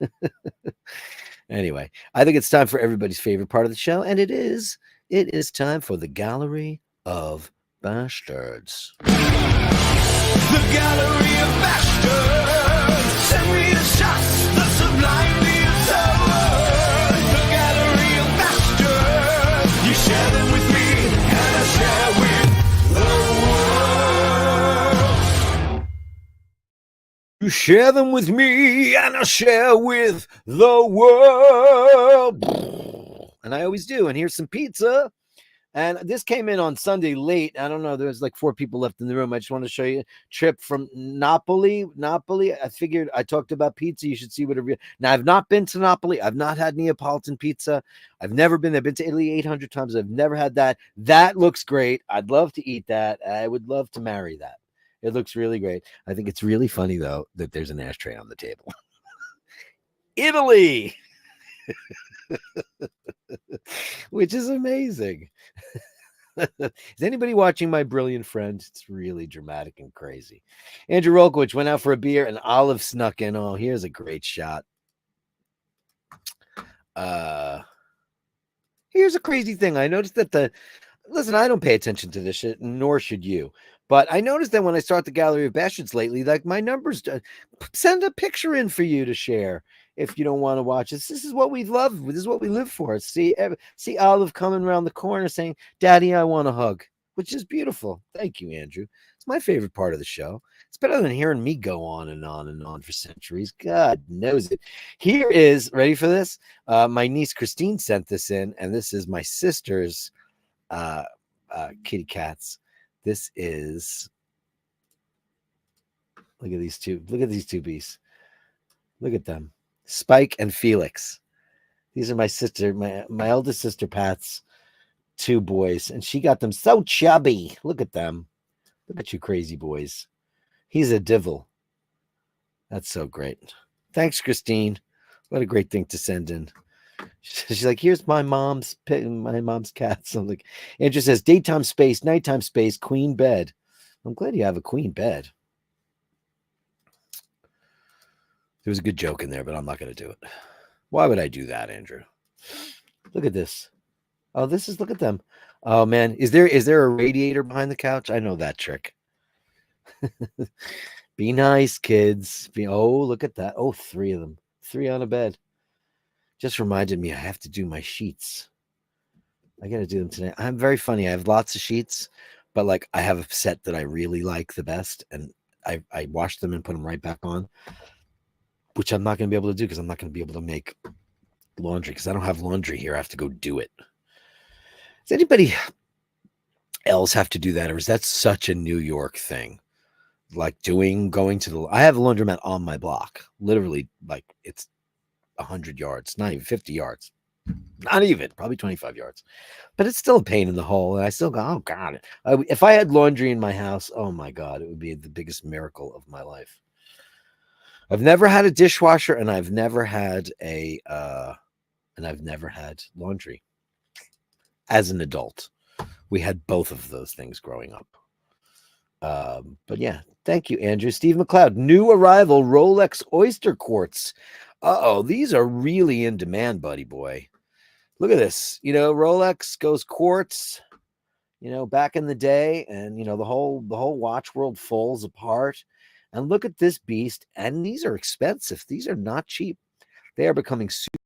Anyway, I think it's time for everybody's favorite part of the show. And it is time for the Gallery of Bastards. The Gallery of Bastards. Send me the shots, the sublime, the absurd. The Gallery of Bastards. You share them with me, and I share with the world. You share them with me, and I share with the world. And I always do. And here's some pizza. And this came in on Sunday late. I don't know. There's like 4 people left in the room. I just want to show you trip from Napoli. Napoli. I figured I talked about pizza. You should see what it. Now I've not been to Napoli. I've not had Neapolitan pizza. I've never been there. I've been to Italy 800 times. I've never had that. That looks great. I'd love to eat that. I would love to marry that. It looks really great. I think it's really funny though that there's an ashtray on the table. Italy, which is amazing. Is anybody watching My Brilliant Friend? It's really dramatic and crazy. Andrew Rolkowicz went out for a beer and Olive snuck in. Oh, here's a great shot. Here's a crazy thing. I noticed that listen, I don't pay attention to this shit, nor should you. But I noticed that when I start the Gallery of Bastards lately, like my numbers send a picture in for you to share if you don't want to watch this. This is what we love. This is what we live for. See Olive coming around the corner saying, "Daddy, I want a hug," which is beautiful. Thank you, Andrew. It's my favorite part of the show. It's better than hearing me go on and on and on for centuries. God knows it. Here is, ready for this? My niece Christine sent this in, and this is my sister's kitty cats. This is, look at these two. Look at these two beasts. Look at them. Spike and Felix. These are my sister, my eldest sister Pat's 2 boys, and she got them so chubby. Look at them. Look at you crazy boys. He's a divil. That's so great. Thanks, Christine. What a great thing to send in. She's like, here's my mom's cats. I'm like, Andrew says, daytime space, nighttime space, queen bed. I'm glad you have a queen bed. There was a good joke in there, but I'm not going to do it. Why would I do that, Andrew? Look at this. Oh, look at them. Oh man, is there a radiator behind the couch? I know that trick. Be nice, kids. Look at that. Oh, 3 of them. 3 on a bed. Just reminded me I have to do my sheets. I got to do them today. I'm very funny. I have lots of sheets, but like I have a set that I really like the best, and I wash them and put them right back on, which I'm not going to be able to do because I'm not going to be able to make laundry because I don't have laundry here. I have to go do it. Does anybody else have to do that, or is that such a New York thing? Like going to I have a laundromat on my block, literally, like it's 100 yards, not even 50 yards, not even, probably 25 yards, but it's still a pain in the hole. And I still go, oh God, if I had laundry in my house, oh my God, it would be the biggest miracle of my life. I've never had a dishwasher, and I've never had laundry as an adult. We had both of those things growing up. But yeah, thank you, Andrew. Steve McLeod, new arrival Rolex Oyster Quartz. These are really in demand, buddy boy. Look at this. Rolex goes quartz, back in the day, and the whole watch world falls apart. And look at this beast. And these are expensive. These are not cheap. They are becoming super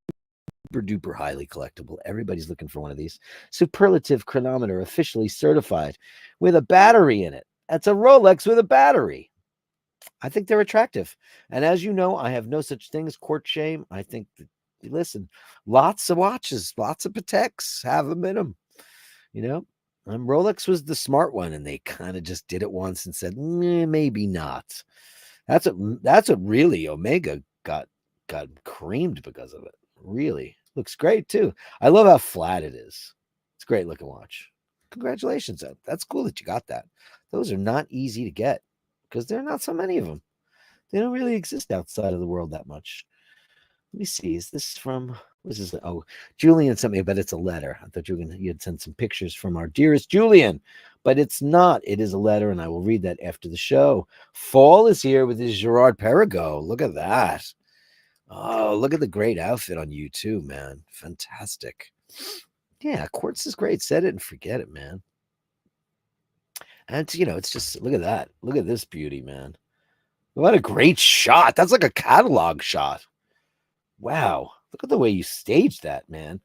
duper highly collectible. Everybody's looking for one of these. Superlative chronometer, officially certified, with a battery in it. That's a Rolex with a battery. I think they're attractive. And as you know, I have no such thing as court shame. I think that, listen, lots of watches, lots of Pateks have them in them. Rolex was the smart one, and they kind of just did it once and said, maybe not. That's what really Omega got creamed because of it. Really looks great too. I love how flat it is. It's a great looking watch. Congratulations. That's cool that you got that. Those are not easy to get because there are not so many of them. They don't really exist outside of the world that much. Let me see. Is this from, what is this? Oh, Julian sent me, but it's a letter. I thought you had sent some pictures from our dearest Julian, but it's not. It is a letter, and I will read that after the show. Fall is here with his Gerard Perregaux. Look at that. Oh, look at the great outfit on you too, man. Fantastic. Yeah, quartz is great. Set it and forget it, man. And it's just, look at that. Look at this beauty, man. What a great shot. That's like a catalog shot. Wow. Look at the way you staged that, man.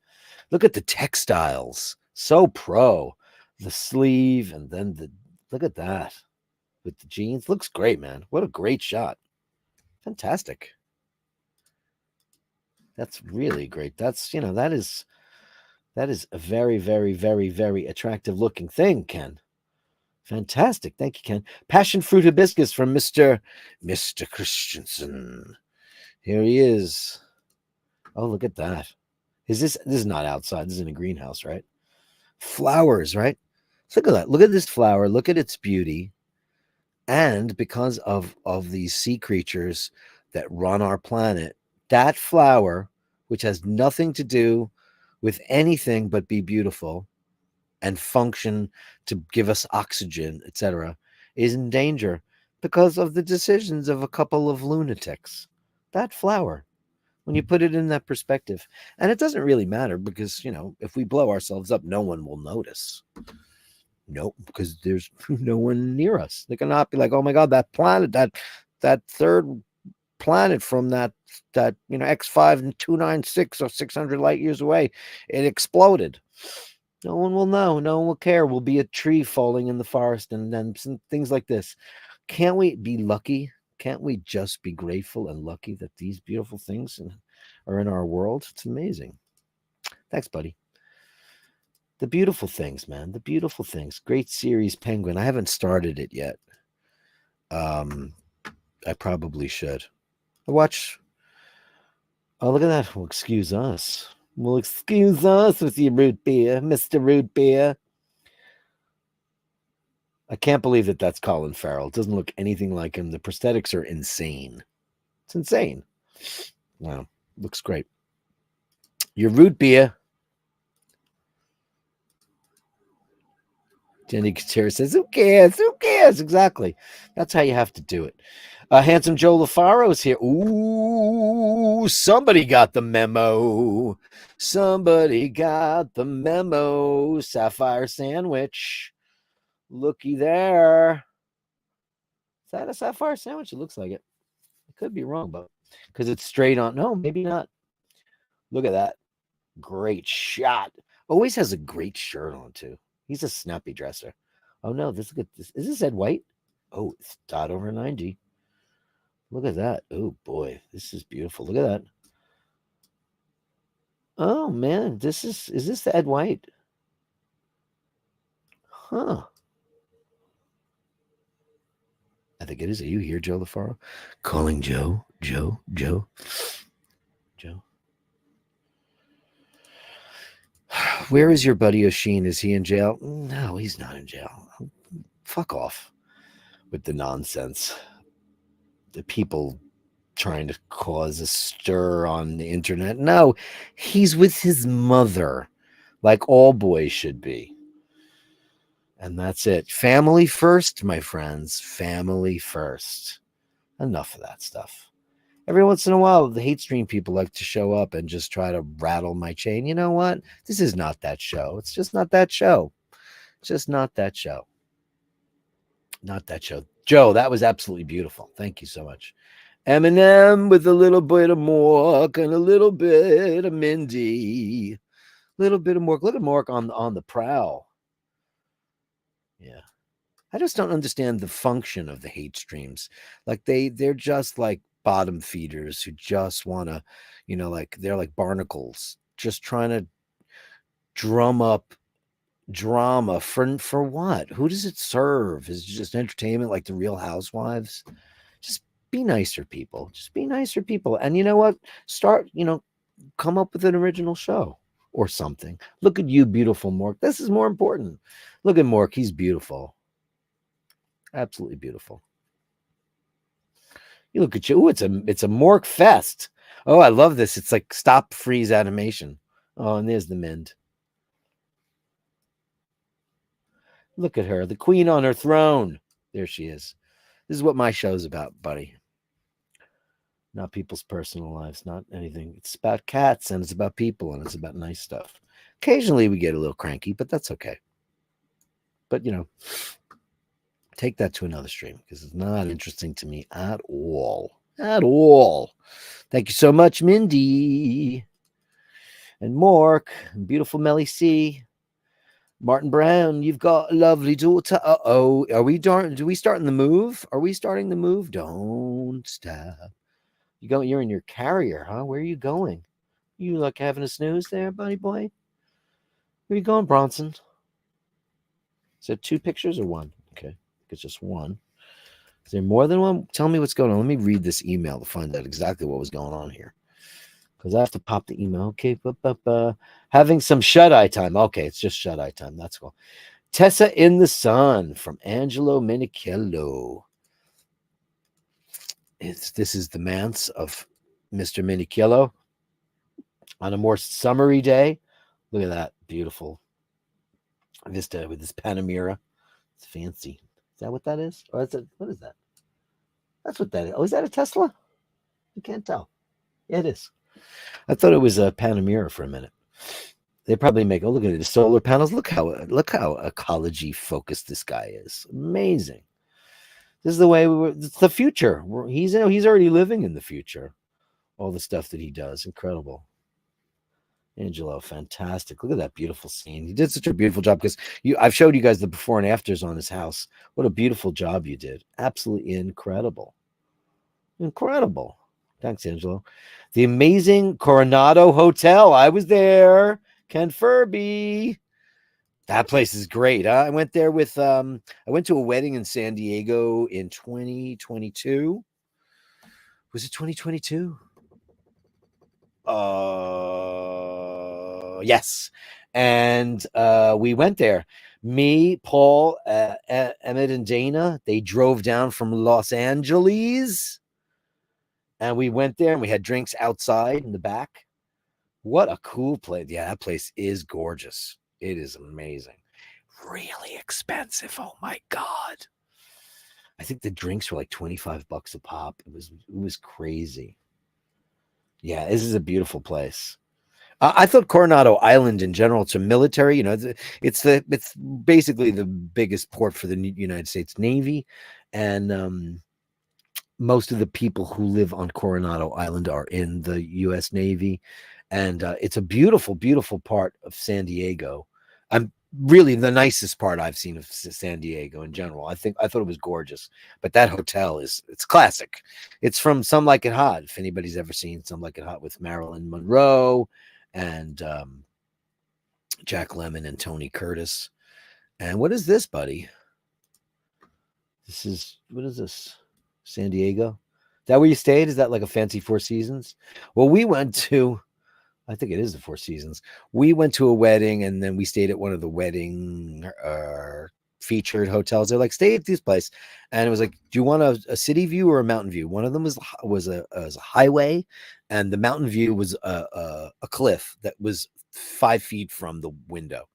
Look at the textiles. So pro. The sleeve, and then look at that. With the jeans. Looks great, man. What a great shot. Fantastic. That's really great. That's, That is a very, very, very, very attractive looking thing, Ken. Fantastic. Thank you, Ken. Passion fruit hibiscus from Mr. Christensen. Here he is. Oh, look at that. This is not outside. This is in a greenhouse, right? Flowers, right? Look at that. Look at this flower. Look at its beauty. And because of these sea creatures that run our planet, that flower, which has nothing to do with anything but be beautiful and function to give us oxygen, etc., is in danger because of the decisions of a couple of lunatics. That flower, when you put it in that perspective, and it doesn't really matter because, if we blow ourselves up, no one will notice. Nope, because there's no one near us. They cannot be like, oh my God, that planet, that third planet from that X5 and 296 or 600 light years away, it exploded. No one will know. No one will care. Will be a tree falling in the forest and then some things like this. Can't we be lucky? Can't we just be grateful and lucky that these beautiful things are in our world? It's amazing. Thanks, buddy. The beautiful things, man. The beautiful things. Great series, Penguin. I haven't started it yet. I probably should. Watch. Oh, look at that. Well, excuse us. Well, excuse us with your root beer, Mr. Root Beer. I can't believe that that's Colin Farrell. It doesn't look anything like him. The prosthetics are insane. It's insane. Wow. Looks great. Your root beer. Jenny Katir says, who cares? Who cares? Exactly. That's how you have to do it. Handsome Joe LaFaro is here. Ooh, somebody got the memo. Somebody got the memo. Sapphire sandwich. Looky there. Is that a sapphire sandwich? It looks like it. I could be wrong, but because it's straight on. No, maybe not. Look at that. Great shot. Always has a great shirt on, too. He's a snappy dresser. Oh, no. This is this Ed White? Oh, it's dot over 90. Look at that. Oh, boy. This is beautiful. Look at that. Oh, man. Is this the Ed White? Huh. I think it is. Are you here, Joe LaFaro? Calling Joe. Joe. Where is your buddy Oshin? Is he in jail? No, he's not in jail. Fuck off with the nonsense. The people trying to cause a stir on the internet. No, he's with his mother, like all boys should be. And that's it. Family first, my friends. Family first. Enough of that stuff. Every once in a while, the hate stream people like to show up and just try to rattle my chain. You know what? This is not that show. It's just not that show. It's just not that show. Not that show. Joe, that was absolutely beautiful. Thank you so much. Eminem with a little bit of Mork and a little bit of Mindy. A little bit of Mork. Look at Mork on the prowl. Yeah. I just don't understand the function of the hate streams. Like they're just like bottom feeders who just want to, like they're like barnacles, just trying to drum up drama for what? Who does it serve? Is it just entertainment like the Real Housewives? Just be nicer people. Just be nicer people. And you know what? Start, come up with an original show or something. Look at you, beautiful Mork. This is more important. Look at Mork. He's beautiful. Absolutely beautiful. You look at you. Ooh, it's a Mork fest. Oh, I love this. It's like stop freeze animation. Oh, and there's the Mind. Look at her, the queen on her throne. There she is. This is what my show's about, buddy. Not people's personal lives, not anything. It's about cats and it's about people and it's about nice stuff. Occasionally we get a little cranky, but that's okay. But, take that to another stream because it's not interesting to me at all. At all. Thank you so much, Mindy. And Mork and beautiful Melly C. Martin Brown, you've got a lovely daughter. Uh-oh. Do we starting the move? Are we starting the move? Don't stop. You're in your carrier, huh? Where are you going? You like having a snooze there, buddy boy? Where you going, Bronson? Is there 2 pictures or 1? Okay, it's just 1. Is there more than 1? Tell me what's going on. Let me read this email to find out exactly what was going on here. Because I have to pop the email. Okay, having some shut-eye time. Okay, it's just shut-eye time. That's cool. Tessa in the Sun from Angelo Minichello. This is the manse of Mr. Minichello on a more summery day. Look at that beautiful vista with this Panamera. It's fancy. Is that what that is? Or is it, what is that? That's what that is. Oh, is that a Tesla? You can't tell. Yeah, it is. I thought it was a Panamera for a minute. They probably make. Oh, look at it, the solar panels. Look how ecology focused this guy is. Amazing. This is the way we were. It's the future. He's already living in the future. All the stuff that he does, incredible. Angelo, fantastic. Look at that beautiful scene. He did such a beautiful job because I've showed you guys the before and afters on his house. What a beautiful job you did. Absolutely incredible. Incredible. Thanks, Angelo. The amazing Coronado Hotel. I was there. Ken Furby. That place is great. Huh? I went there with I went to a wedding in San Diego in 2022. Was it 2022? Yes. And we went there. Me, Paul, Emmett, and Dana, they drove down from Los Angeles. And we went there and we had drinks outside in the back. What a cool place. Yeah, that place is gorgeous. It is amazing. Really expensive. Oh my God. I think the drinks were like $25 a pop. It was crazy. Yeah, this is a beautiful place. I thought Coronado Island in general, it's a military, it's basically the biggest port for the United States Navy. And most of the people who live on Coronado Island are in the U.S. Navy. And it's a beautiful, beautiful part of San Diego. I'm really the nicest part I've seen of San Diego in general. I thought it was gorgeous, but that hotel it's classic. It's from Some Like It Hot. If anybody's ever seen Some Like It Hot with Marilyn Monroe and Jack Lemmon and Tony Curtis. And what is this, buddy? What is this? San Diego? Is that where you stayed? Is that like a fancy Four Seasons? Well, we went to, I think it is the Four Seasons. We went to a wedding and then we stayed at one of the wedding featured hotels. They're like, stay at this place. And it was like, do you want a city view or a mountain view? One of them was a highway, and the mountain view was a cliff that was 5 feet from the window.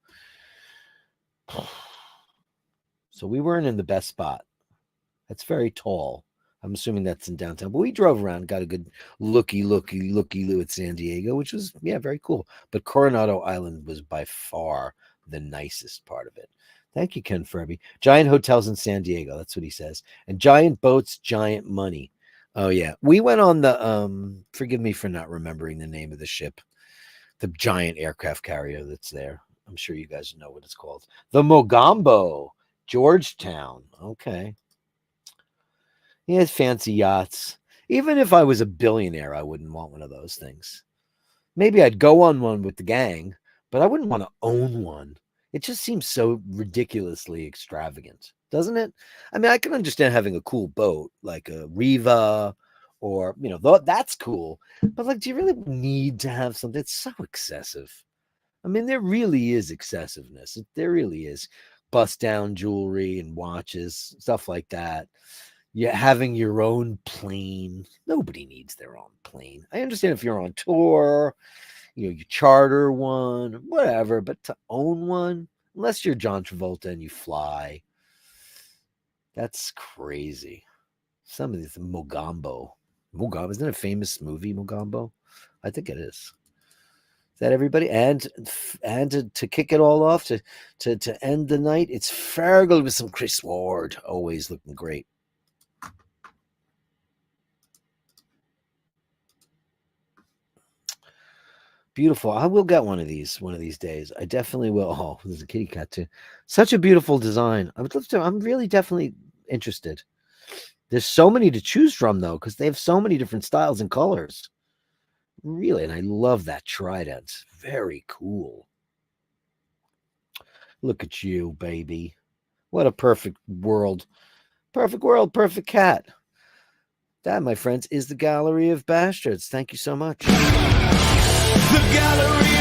So we weren't in the best spot. That's very tall. I'm assuming that's in downtown, but we drove around, got a good looky at San Diego, which was, yeah, very cool. But Coronado Island was by far the nicest part of it. Thank you, Ken Furby. Giant hotels in San Diego. That's what he says. And giant boats, giant money. Oh yeah. We went on the, forgive me for not remembering the name of the ship, the giant aircraft carrier that's there. I'm sure you guys know what it's called. The Mogambo, Georgetown. Okay. He has fancy yachts. Even if I was a billionaire, I wouldn't want one of those things. Maybe I'd go on one with the gang, but I wouldn't want to own one. It just seems so ridiculously extravagant, doesn't it? I mean, I can understand having a cool boat like a Riva or, that's cool. But like, do you really need to have something? It's so excessive. I mean, there really is excessiveness. There really is. Bust down jewelry and watches, stuff like that. Yeah, having your own plane. Nobody needs their own plane. I understand if you're on tour, you charter one, whatever, but to own one, unless you're John Travolta and you fly, that's crazy. Some of these Mogambo. Isn't it a famous movie, Mogambo? I think it is. Is that everybody? And to kick it all off, to end the night, it's Fergal with some Chris Ward, always looking great. Beautiful. I will get one of these days. I definitely will. Oh, there's a kitty cat too. Such a beautiful design. I'm really definitely interested. There's so many to choose from though, because they have so many different styles and colors. Really, and I love that trident. Very cool. Look at you, baby. What a perfect world. Perfect world, perfect cat. That, my friends, is the Gallery of Bastards. Thank you so much. The Gallery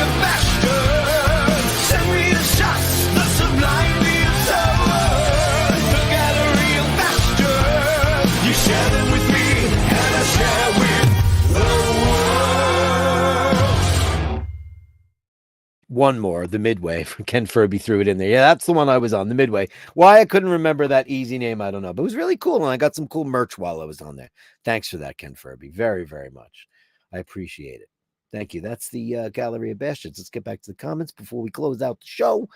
of Bashtards. Send me the shots, the sublimely absurd. The Gallery of Bashtards. You share them with me, and I share with the world. One more, the Midway. Ken Furby threw it in there. Yeah, that's the one I was on, the Midway. Why I couldn't remember that easy name, I don't know. But it was really cool, and I got some cool merch while I was on there. Thanks for that, Ken Furby. Very, very much. I appreciate it. Thank you. That's the Gallery of Bastards. Let's get back to the comments before we close out the show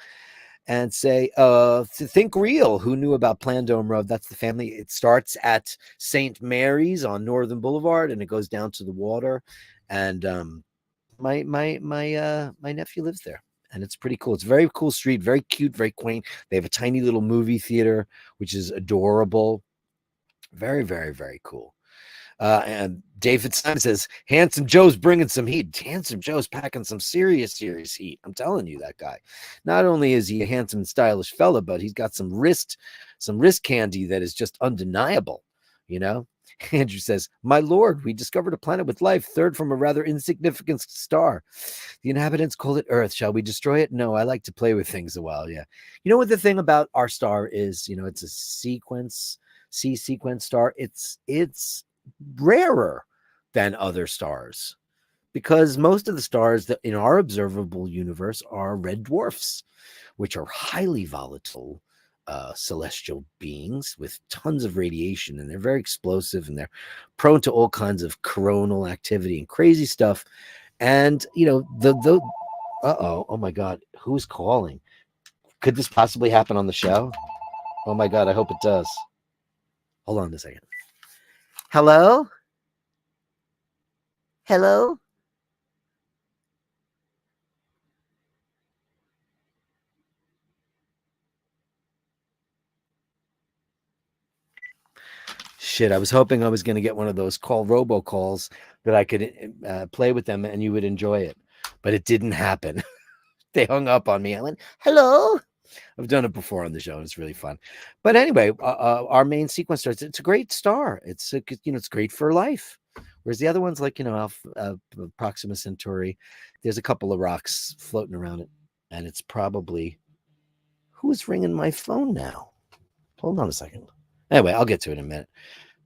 and say, to Think Real, who knew about Plandome Road? That's the family. It starts at St. Mary's on Northern Boulevard, and it goes down to the water. And my nephew lives there, and it's pretty cool. It's a very cool street, very cute, very quaint. They have a tiny little movie theater, which is adorable. Very, very, very cool. And David Simon says, Handsome Joe's bringing some heat. Handsome Joe's packing some serious heat. I'm telling you, that guy. Not only is he a handsome and stylish fella, but he's got some wrist candy that is just undeniable, you know? Andrew says, my lord, we discovered a planet with life, third from a rather insignificant star. The inhabitants call it Earth. Shall we destroy it? No, I like to play with things a while. Yeah. You know what the thing about our star is? You know, it's a C sequence star. It's rarer than other stars because most of the stars that in our observable universe are red dwarfs, which are highly volatile celestial beings with tons of radiation, and they're very explosive, and they're prone to all kinds of coronal activity and crazy stuff. And you know, oh my god, who's calling? Could this possibly happen on the show? Oh my god, I hope it does. Hold on a second. Hello? Shit, I was hoping I was going to get one of those robocalls that I could play with them and you would enjoy it. But it didn't happen. They hung up on me. I went, hello? I've done it before on the show, and it's really fun. But anyway, our main sequence starts. It's a great star. It's it's great for life. Whereas the other ones, like Proxima Centauri, there's a couple of rocks floating around it, and it's probably who's ringing my phone now. Hold on a second. Anyway, I'll get to it in a minute.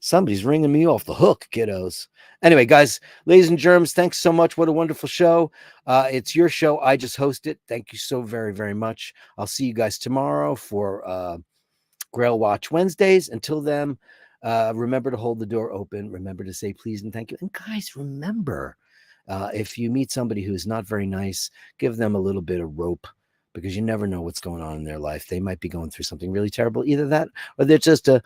Somebody's ringing me off the hook, kiddos. Anyway, guys, ladies and germs, thanks so much. What a wonderful show. It's your show. I just host it. Thank you so very, very much. I'll see you guys tomorrow for Grail Watch Wednesdays. Until then, remember to hold the door open. Remember to say please and thank you. And guys, remember, if you meet somebody who's not very nice, give them a little bit of rope, because you never know what's going on in their life. They might be going through something really terrible. Either that or they're just a